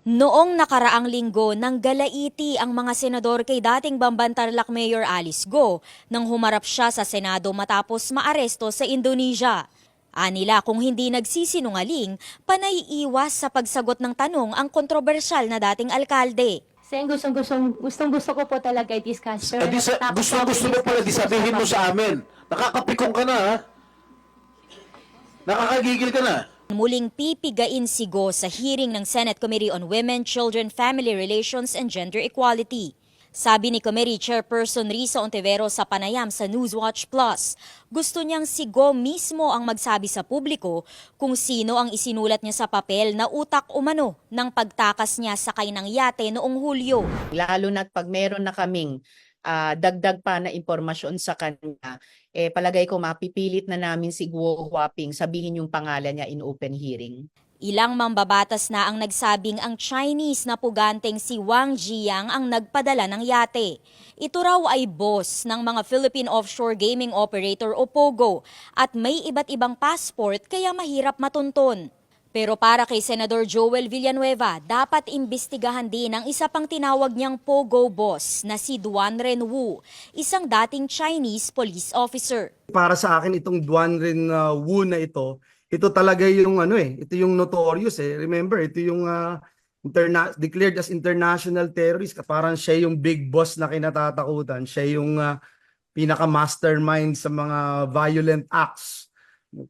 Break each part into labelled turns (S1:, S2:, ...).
S1: Noong nakaraang linggo, nanggalaiti ang mga senador kay dating Bamban-Tarlac Mayor Alice Go nang humarap siya sa Senado matapos maaresto sa Indonesia. Anila kung hindi nagsisinungaling, panay iwas sa pagsagot ng tanong ang kontrobersyal na dating alkalde.
S2: Sen, gustong-gusto ko po talaga i-discuss. Pero
S3: Gusto mo pala, di sabihin mo sa amin. Nakakapikong ka na, ha? Nakakagigil ka na.
S1: Muling pipigain si Go sa hearing ng Senate Committee on Women, Children, Family Relations and Gender Equality. Sabi ni Committee Chairperson Risa Ontiveros sa panayam sa Newswatch Plus, gusto niyang si Go mismo ang magsabi sa publiko kung sino ang isinulat niya sa papel na utak umano ng pagtakas niya sakay ng yate noong Hulyo.
S4: Lalo na't pag meron na kaming dagdag pa na impormasyon sa kanya, palagay ko mapipilit na namin si Guo Huaping sabihin yung pangalan niya in open hearing.
S1: Ilang mambabatas na ang nagsabing ang Chinese na puganteng si Wang Jiang ang nagpadala ng yate. Ito raw ay boss ng mga Philippine Offshore Gaming Operator o POGO at may iba't ibang passport kaya mahirap matunton. Pero para kay Senador Joel Villanueva, dapat imbestigahan din ang isa pang tinawag niyang POGO boss na si Duan Renwu, isang dating Chinese police officer.
S5: Para sa akin itong Duan Renwu na ito talaga yung ito yung notorious Remember, ito yung declared as international terrorist. Parang siya yung big boss na kinatatakutan. Siya yung pinaka-mastermind sa mga violent acts,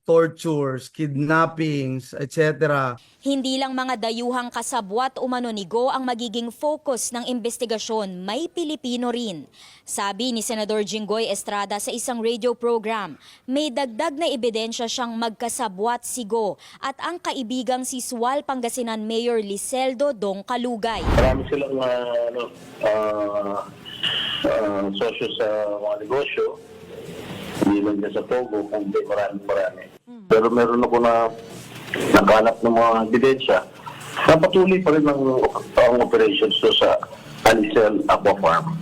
S5: tortures, kidnappings, etc.
S1: Hindi lang mga dayuhang kasabwat umano ni Go ang magiging focus ng investigasyon, may Pilipino rin. Sabi ni Senador Jinggoy Estrada sa isang radio program, may dagdag na ebidensya siyang magkasabwat si Go at ang kaibigang si Sual Pangasinan Mayor Liseldo Dong Kalugay.
S6: Marami silang sosyo sa mga negosyo. Hindi lang dyan sa Pogo, kundi marami. Pero meron ako na nakahanap ng mga ebidensya. Napatuloy pa rin ang operations to sa Alicel Aqua Farm.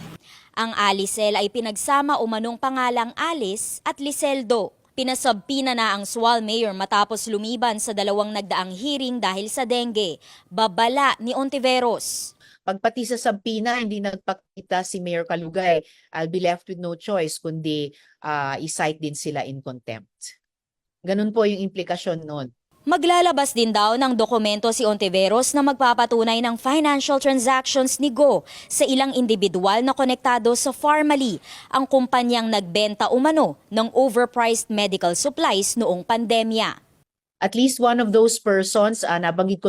S1: Ang Alicel ay pinagsama umanong pangalang Alice at Liseldo. Pinasabpina na ang Sual Mayor matapos lumiban sa dalawang nagdaang hearing dahil sa dengue. Babala ni Ontiveros.
S4: Pagpati sa sabpina, hindi nagpakita si Mayor Kalugay. I'll be left with no choice kundi i-cite din sila in contempt. Ganun po yung implikasyon noon.
S1: Maglalabas din daw ng dokumento si Ontiveros na magpapatunay ng financial transactions ni Go sa ilang individual na konektado sa Pharmally, ang kumpanyang nagbenta umano ng overpriced medical supplies noong pandemya.
S4: At least one of those persons, nabanggit ko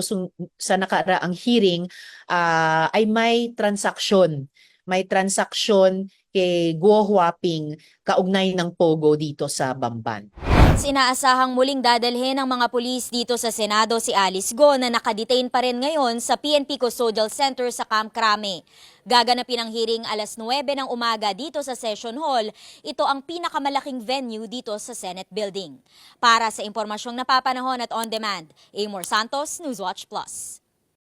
S4: sa nakaraang hearing, ay may transaksyon. May transaksyon kay Guo Huaping kaugnay ng POGO dito sa Bamban.
S1: Sinaasahang muling dadalhin ng mga pulis dito sa Senado si Alice Go na nakadetain pa rin ngayon sa PNP Custodial Center sa Camp Crame. Gaganapin ang hearing alas 9 ng umaga dito sa Session Hall. Ito ang pinakamalaking venue dito sa Senate Building. Para sa impormasyong napapanahon at on demand, Amor Santos, Newswatch Plus.